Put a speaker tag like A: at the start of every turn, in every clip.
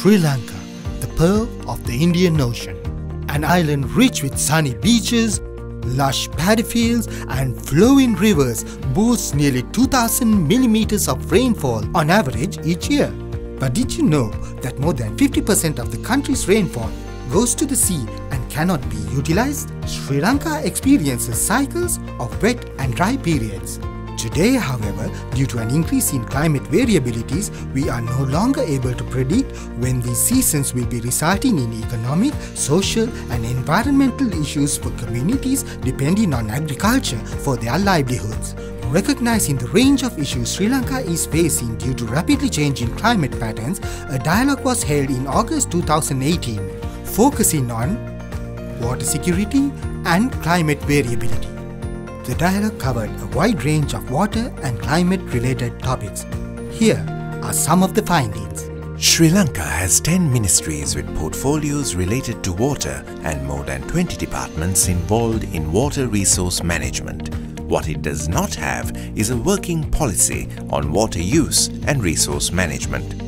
A: Sri Lanka, the pearl of the Indian Ocean. An island rich with sunny beaches, lush paddy fields and flowing rivers boasts nearly 2000 millimeters of rainfall on average each year. But did you know that more than 50% of the country's rainfall goes to the sea and cannot be utilized? Sri Lanka experiences cycles of wet and dry periods. Today, however, due to an increase in climate variabilities, we are no longer able to predict when these seasons will be resulting in economic, social and environmental issues for communities depending on agriculture for their livelihoods. Recognizing the range of issues Sri Lanka is facing due to rapidly changing climate patterns, a dialogue was held in August 2018, focusing on water security and climate variability. The dialogue covered a wide range of water and climate-related topics. Here are some of the findings.
B: Sri Lanka has 10 ministries with portfolios related to water and more than 20 departments involved in water resource management. What it does not have is a working policy on water use and resource management.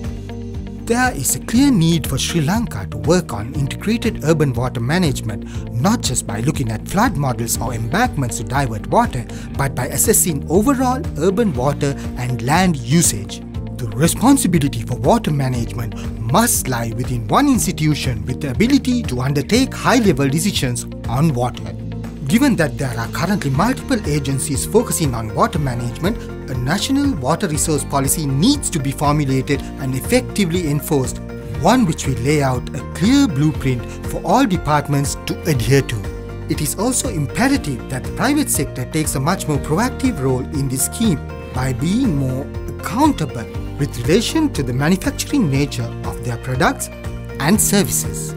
A: There is a clear need for Sri Lanka to work on integrated urban water management, not just by looking at flood models or embankments to divert water, but by assessing overall urban water and land usage. The responsibility for water management must lie within one institution with the ability to undertake high-level decisions on water. Given that there are currently multiple agencies focusing on water management, a national water resource policy needs to be formulated and effectively enforced, one which will lay out a clear blueprint for all departments to adhere to. It is also imperative that the private sector takes a much more proactive role in this scheme by being more accountable with relation to the manufacturing nature of their products and services.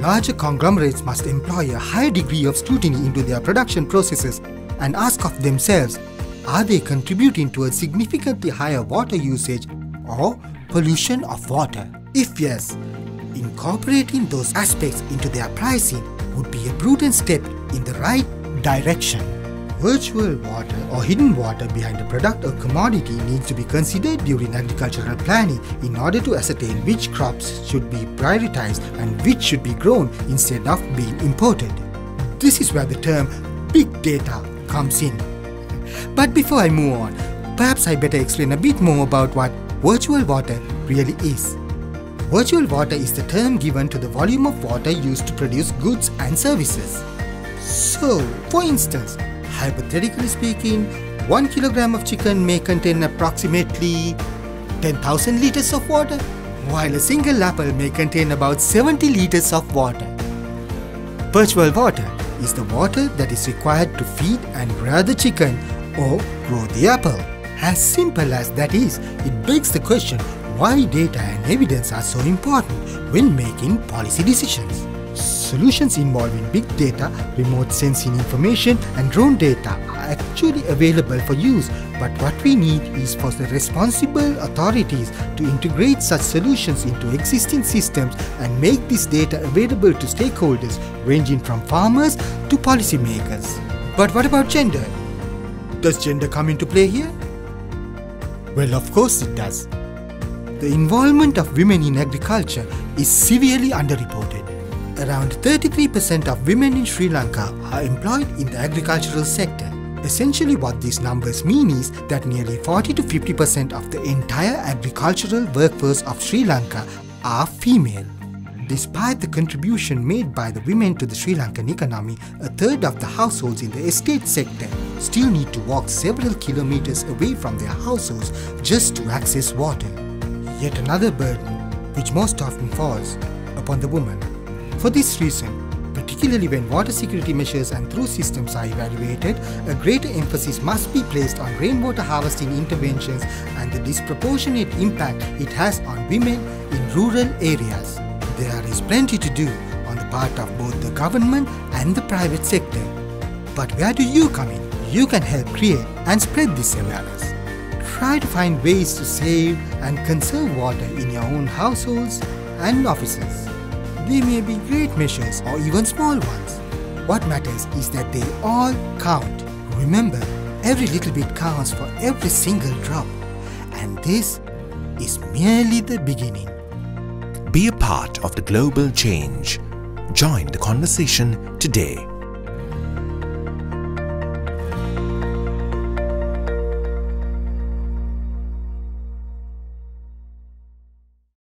A: Larger conglomerates must employ a higher degree of scrutiny into their production processes and ask of themselves, are they contributing to a significantly higher water usage or pollution of water? If yes, incorporating those aspects into their pricing would be a prudent step in the right direction. Virtual water or hidden water behind a product or commodity needs to be considered during agricultural planning in order to ascertain which crops should be prioritized and which should be grown instead of being imported. This is where the term big data comes in. But before I move on, perhaps I better explain a bit more about what virtual water really is. Virtual water is the term given to the volume of water used to produce goods and services. So, for instance, hypothetically speaking, 1 kilogram of chicken may contain approximately 10,000 liters of water, while a single apple may contain about 70 liters of water. Virtual water is the water that is required to feed and rear the chicken or grow the apple. As simple as that is, it begs the question why data and evidence are so important when making policy decisions. Solutions involving big data, remote sensing information and drone data are actually available for use, but what we need is for the responsible authorities to integrate such solutions into existing systems and make this data available to stakeholders ranging from farmers to policymakers. But what about gender? Does gender come into play here? Well, of course it does. The involvement of women in agriculture is severely underreported. Around 33% of women in Sri Lanka are employed in the agricultural sector. Essentially what these numbers mean is that nearly 40 to 50% of the entire agricultural workforce of Sri Lanka are female. Despite the contribution made by the women to the Sri Lankan economy, a third of the households in the estate sector still need to walk several kilometers away from their households just to access water. Yet another burden which most often falls upon the woman. For this reason, particularly when water security measures and through systems are evaluated, a greater emphasis must be placed on rainwater harvesting interventions and the disproportionate impact it has on women in rural areas. There is plenty to do on the part of both the government and the private sector. But where do you come in? You can help create and spread this awareness. Try to find ways to save and conserve water in your own households and offices. They may be great measures or even small ones. What matters is that they all count. Remember, every little bit counts for every single drop. And this is merely the beginning.
B: Be a part of the global change. Join the conversation today.